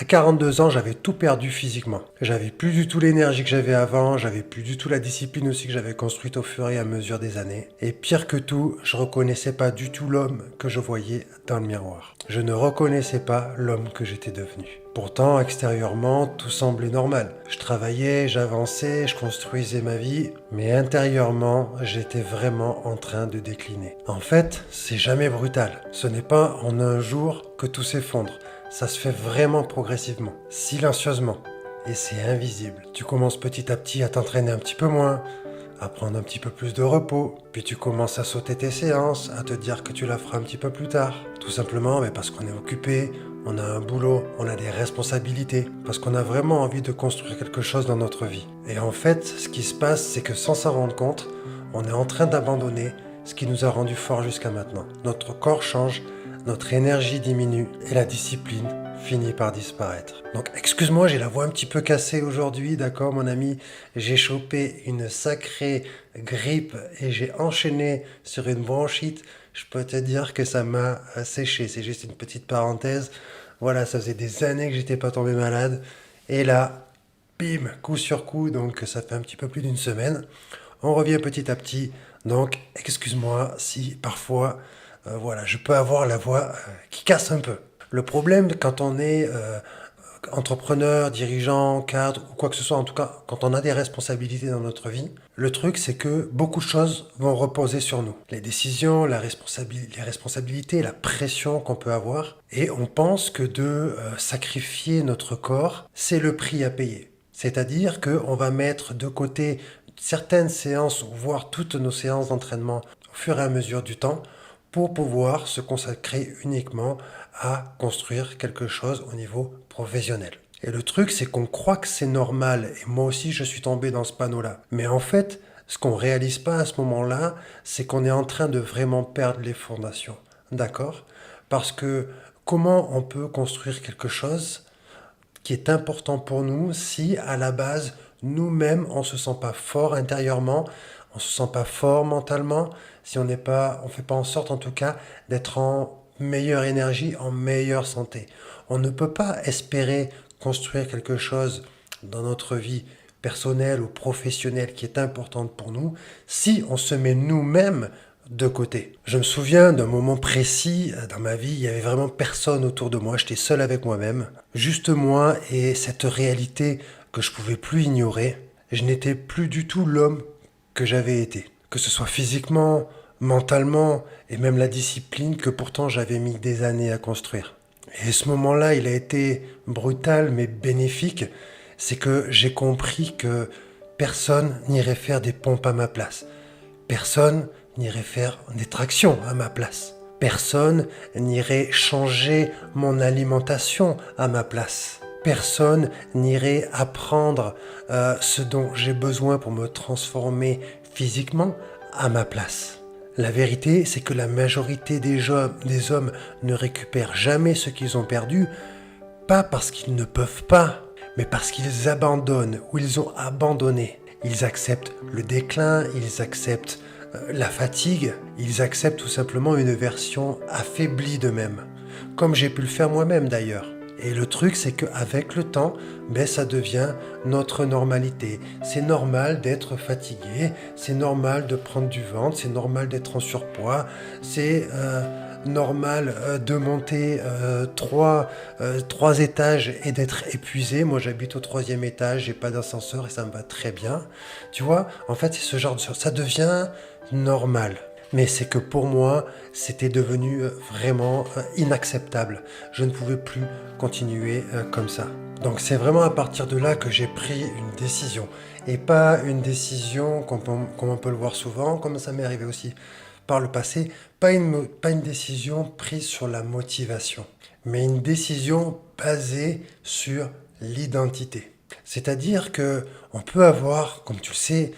À 42 ans, j'avais tout perdu physiquement. J'avais plus du tout l'énergie que j'avais avant, j'avais plus du tout la discipline aussi que j'avais construite au fur et à mesure des années. Et pire que tout, je reconnaissais pas du tout l'homme que je voyais dans le miroir. Je ne reconnaissais pas l'homme que j'étais devenu. Pourtant, extérieurement, tout semblait normal. Je travaillais, j'avançais, je construisais ma vie, mais intérieurement, j'étais vraiment en train de décliner. En fait, c'est jamais brutal. Ce n'est pas en un jour que tout s'effondre. Ça se fait vraiment progressivement, silencieusement, et c'est invisible. Tu commences petit à petit à t'entraîner un petit peu moins, à prendre un petit peu plus de repos, puis tu commences à sauter tes séances, à te dire que tu la feras un petit peu plus tard. Tout simplement mais parce qu'on est occupé, on a un boulot, on a des responsabilités, parce qu'on a vraiment envie de construire quelque chose dans notre vie. Et en fait, ce qui se passe, c'est que sans s'en rendre compte, on est en train d'abandonner ce qui nous a rendu forts jusqu'à maintenant. Notre corps change, notre énergie diminue et la discipline finit par disparaître. Donc excuse-moi, j'ai la voix un petit peu cassée aujourd'hui, d'accord mon ami. J'ai chopé une sacrée grippe et j'ai enchaîné sur une bronchite. Je peux te dire que ça m'a séché, c'est juste une petite parenthèse. Voilà, ça faisait des années que j'étais pas tombé malade. Et là, bim, coup sur coup, donc ça fait un petit peu plus d'une semaine. On revient petit à petit. Donc excuse-moi si parfois voilà, je peux avoir la voix qui casse un peu. Le problème quand on est entrepreneur, dirigeant, cadre ou quoi que ce soit, en tout cas quand on a des responsabilités dans notre vie, le truc c'est que beaucoup de choses vont reposer sur nous. Les décisions, les responsabilités, la pression qu'on peut avoir. Et on pense que de sacrifier notre corps, c'est le prix à payer. C'est-à-dire qu'on va mettre de côté certaines séances, voire toutes nos séances d'entraînement au fur et à mesure du temps, pour pouvoir se consacrer uniquement à construire quelque chose au niveau professionnel. Et le truc, c'est qu'on croit que c'est normal, et moi aussi je suis tombé dans ce panneau-là. Mais en fait, ce qu'on réalise pas à ce moment-là, c'est qu'on est en train de vraiment perdre les fondations. D'accord? Parce que comment on peut construire quelque chose qui est important pour nous si à la base, nous-mêmes, on ne se sent pas fort intérieurement, on ne se sent pas fort mentalement, si on n'est pas, on fait pas en sorte en tout cas d'être en meilleure énergie, en meilleure santé. On ne peut pas espérer construire quelque chose dans notre vie personnelle ou professionnelle qui est importante pour nous si on se met nous-mêmes de côté. Je me souviens d'un moment précis dans ma vie, il y avait vraiment personne autour de moi, j'étais seul avec moi-même, juste moi et cette réalité que je pouvais plus ignorer. Je n'étais plus du tout l'homme que j'avais été, que ce soit physiquement, mentalement et même la discipline que pourtant j'avais mis des années à construire. Et ce moment-là, il a été brutal mais bénéfique, c'est que j'ai compris que personne n'irait faire des pompes à ma place. Personne n'irait faire des tractions à ma place. Personne n'irait changer mon alimentation à ma place. Personne n'irait apprendre ce dont j'ai besoin pour me transformer physiquement à ma place. La vérité, c'est que la majorité des hommes ne récupèrent jamais ce qu'ils ont perdu, pas parce qu'ils ne peuvent pas, mais parce qu'ils abandonnent ou ils ont abandonné. Ils acceptent le déclin, ils acceptent la fatigue, ils acceptent tout simplement une version affaiblie d'eux-mêmes, comme j'ai pu le faire moi-même d'ailleurs. Et le truc, c'est qu'avec le temps, ça devient notre normalité. C'est normal d'être fatigué, c'est normal de prendre du ventre, c'est normal d'être en surpoids, c'est normal de monter trois étages et d'être épuisé. Moi, j'habite au 3e étage, j'ai pas d'ascenseur et ça me va très bien. Tu vois, en fait, c'est ce genre de choses. Ça devient normal. Mais c'est que pour moi, c'était devenu vraiment inacceptable. Je ne pouvais plus continuer comme ça. Donc c'est vraiment à partir de là que j'ai pris une décision. Et pas une décision comme on peut le voir souvent, comme ça m'est arrivé aussi par le passé, pas une décision prise sur la motivation, mais une décision basée sur l'identité. C'est-à-dire que on peut avoir, comme tu le sais,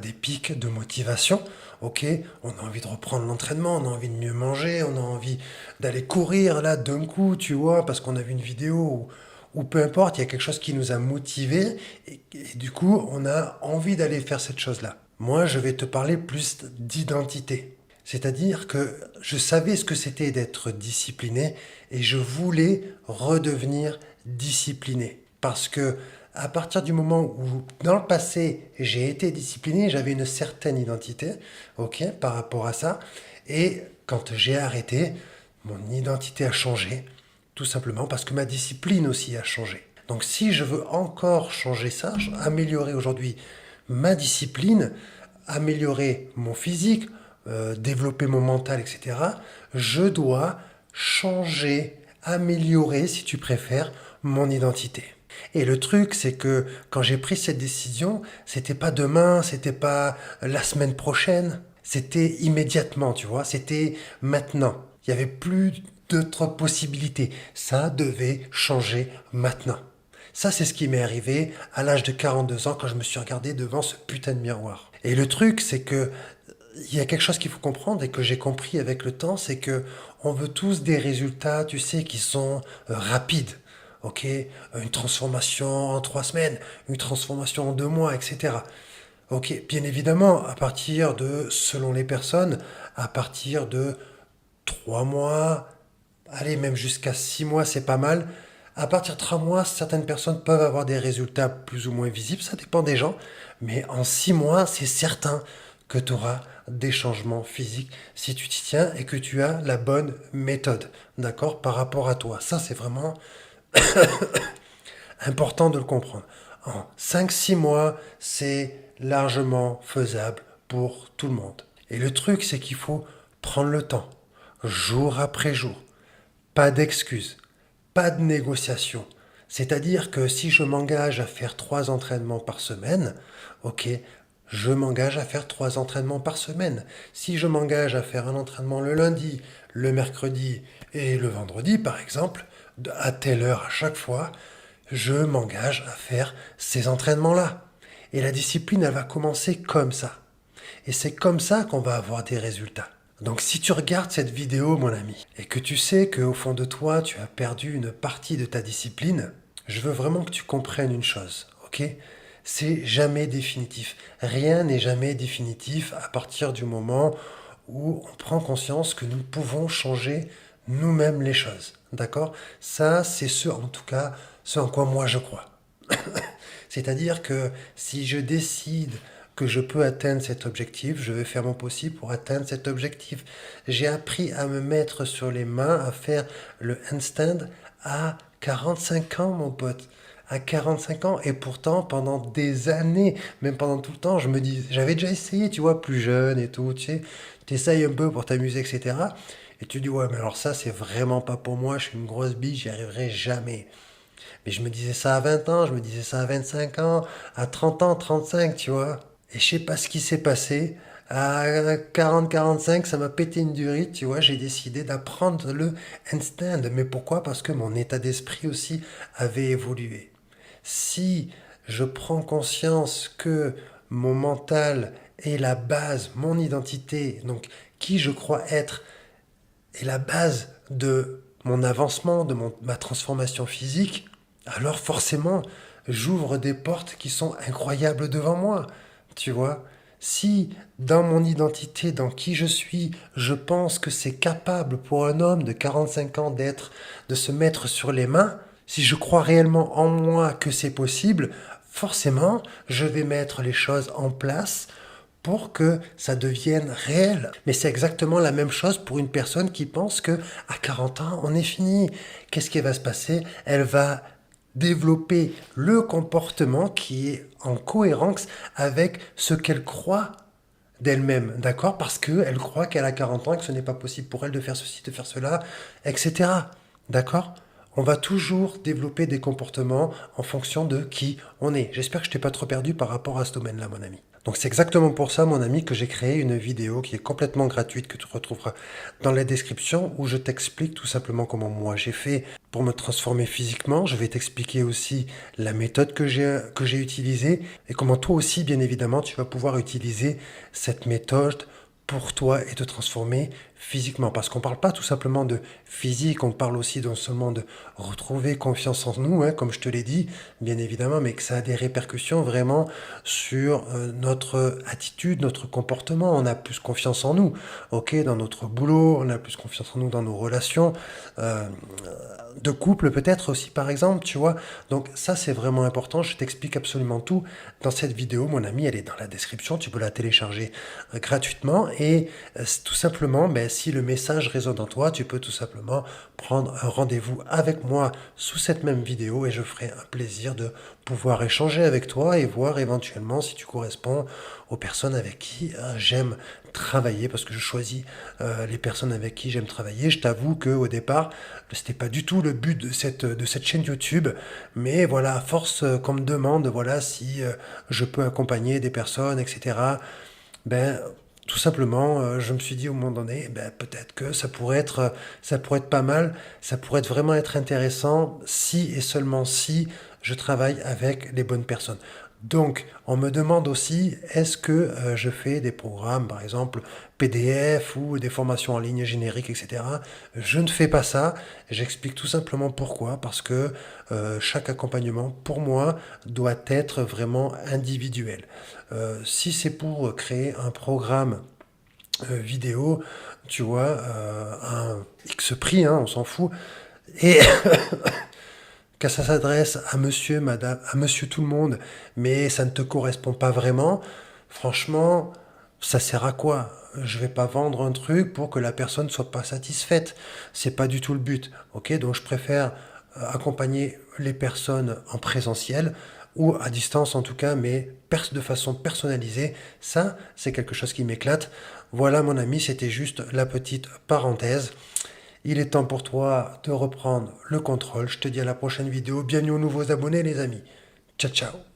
des pics de motivation. Ok, on a envie de reprendre l'entraînement, on a envie de mieux manger, on a envie d'aller courir là d'un coup, tu vois, parce qu'on a vu une vidéo ou peu importe, il y a quelque chose qui nous a motivés et du coup, on a envie d'aller faire cette chose-là. Moi, je vais te parler plus d'identité. C'est-à-dire que je savais ce que c'était d'être discipliné et je voulais redevenir discipliné. Parce que à partir du moment où, dans le passé, j'ai été discipliné, j'avais une certaine identité, ok, par rapport à ça. Et quand j'ai arrêté, mon identité a changé, tout simplement parce que ma discipline aussi a changé. Donc si je veux encore changer ça, améliorer aujourd'hui ma discipline, améliorer mon physique, développer mon mental, etc., je dois changer, améliorer, si tu préfères, mon identité. Et le truc, c'est que quand j'ai pris cette décision, c'était pas demain, c'était pas la semaine prochaine, c'était immédiatement, tu vois, c'était maintenant. Il n'y avait plus d'autres possibilités. Ça devait changer maintenant. Ça, c'est ce qui m'est arrivé à l'âge de 42 ans quand je me suis regardé devant ce putain de miroir. Et le truc, c'est que il y a quelque chose qu'il faut comprendre et que j'ai compris avec le temps, c'est que on veut tous des résultats, tu sais, qui sont rapides. Ok, une transformation en 3 semaines, une transformation en 2 mois, etc. Ok, bien évidemment, à partir de, selon les personnes, à partir de 3 mois, allez, même jusqu'à 6 mois, c'est pas mal. À partir de 3 mois, certaines personnes peuvent avoir des résultats plus ou moins visibles, ça dépend des gens. Mais en 6 mois, c'est certain que tu auras des changements physiques si tu t'y tiens et que tu as la bonne méthode, d'accord, par rapport à toi. Ça, c'est vraiment important de le comprendre. En 5-6 mois, c'est largement faisable pour tout le monde. Et le truc, c'est qu'il faut prendre le temps, jour après jour. Pas d'excuses, pas de négociation. C'est-à-dire que si je m'engage à faire 3 entraînements par semaine, ok, je m'engage à faire 3 entraînements par semaine. Si je m'engage à faire un entraînement le lundi, le mercredi et le vendredi, par exemple, à telle heure à chaque fois, je m'engage à faire ces entraînements-là. Et la discipline, elle va commencer comme ça. Et c'est comme ça qu'on va avoir des résultats. Donc si tu regardes cette vidéo, mon ami, et que tu sais qu'au fond de toi, tu as perdu une partie de ta discipline, je veux vraiment que tu comprennes une chose, ok? C'est jamais définitif. Rien n'est jamais définitif à partir du moment où on prend conscience que nous pouvons changer nous-mêmes les choses. D'accord? Ça, c'est en tout cas, ce en quoi moi je crois. C'est-à-dire que si je décide que je peux atteindre cet objectif, je vais faire mon possible pour atteindre cet objectif. J'ai appris à me mettre sur les mains, à faire le handstand à 45 ans, mon pote. À 45 ans, et pourtant, pendant des années, même pendant tout le temps, je me dis, j'avais déjà essayé, tu vois, plus jeune et tout, tu sais, t'essayes un peu pour t'amuser, etc. Et tu dis, ouais, mais alors ça, c'est vraiment pas pour moi, je suis une grosse bille, j'y arriverai jamais. Mais je me disais ça à 20 ans, je me disais ça à 25 ans, à 30 ans, 35, tu vois. Et je sais pas ce qui s'est passé. À 40-45, ça m'a pété une durite, tu vois. J'ai décidé d'apprendre le handstand. Mais pourquoi? Parce que mon état d'esprit aussi avait évolué. Si je prends conscience que mon mental est la base, mon identité, donc qui je crois être, est la base de mon avancement, de ma transformation physique, alors forcément, j'ouvre des portes qui sont incroyables devant moi. Tu vois, si dans mon identité, dans qui je suis, je pense que c'est capable pour un homme de 45 ans de se mettre sur les mains, si je crois réellement en moi que c'est possible, forcément, je vais mettre les choses en place pour que ça devienne réel. Mais c'est exactement la même chose pour une personne qui pense que à 40 ans, on est fini. Qu'est-ce qui va se passer? Elle va développer le comportement qui est en cohérence avec ce qu'elle croit d'elle-même, d'accord? Parce qu'elle croit qu'elle a 40 ans et que ce n'est pas possible pour elle de faire ceci, de faire cela, etc. D'accord? On va toujours développer des comportements en fonction de qui on est. J'espère que je t'ai pas trop perdu par rapport à ce domaine-là, mon ami. Donc c'est exactement pour ça, mon ami, que j'ai créé une vidéo qui est complètement gratuite, que tu retrouveras dans la description, où je t'explique tout simplement comment moi j'ai fait pour me transformer physiquement. Je vais t'expliquer aussi la méthode que j'ai utilisée et comment toi aussi, bien évidemment, tu vas pouvoir utiliser cette méthode pour toi et te transformer physiquement. Parce qu'on ne parle pas tout simplement de physique, on parle aussi non seulement de retrouver confiance en nous, hein, comme je te l'ai dit, bien évidemment, mais que ça a des répercussions vraiment sur notre attitude, notre comportement. On a plus confiance en nous, ok, dans notre boulot, on a plus confiance en nous dans nos relations, euh, de couple peut-être aussi par exemple, tu vois. Donc ça c'est vraiment important, je t'explique absolument tout dans cette vidéo, mon ami, elle est dans la description, tu peux la télécharger gratuitement et tout simplement, ben, si le message résonne en toi, tu peux tout simplement prendre un rendez-vous avec moi sous cette même vidéo et je ferai un plaisir de pouvoir échanger avec toi et voir éventuellement si tu corresponds aux personnes avec qui j'aime travailler parce que je choisis les personnes avec qui j'aime travailler. Je t'avoue que au départ, c'était pas du tout le but de cette chaîne YouTube, mais voilà, à force qu'on me demande voilà si je peux accompagner des personnes, etc. Ben tout simplement, je me suis dit au moment donné, ben, peut-être que ça pourrait être pas mal, ça pourrait être vraiment être intéressant si et seulement si je travaille avec les bonnes personnes. Donc, on me demande aussi, est-ce que je fais des programmes, par exemple PDF ou des formations en ligne génériques, etc. Je ne fais pas ça. J'explique tout simplement pourquoi. Parce que chaque accompagnement, pour moi, doit être vraiment individuel. Si c'est pour créer un programme vidéo, tu vois, un X prix, hein, on s'en fout, et que ça s'adresse à monsieur, madame, à monsieur tout le monde, mais ça ne te correspond pas vraiment, franchement, ça sert à quoi? Je vais pas vendre un truc pour que la personne soit pas satisfaite. C'est pas du tout le but. Ok, donc je préfère accompagner les personnes en présentiel ou à distance en tout cas, mais de façon personnalisée. Ça, c'est quelque chose qui m'éclate. Voilà mon ami, c'était juste la petite parenthèse. Il est temps pour toi de reprendre le contrôle. Je te dis à la prochaine vidéo. Bienvenue aux nouveaux abonnés les amis. Ciao ciao.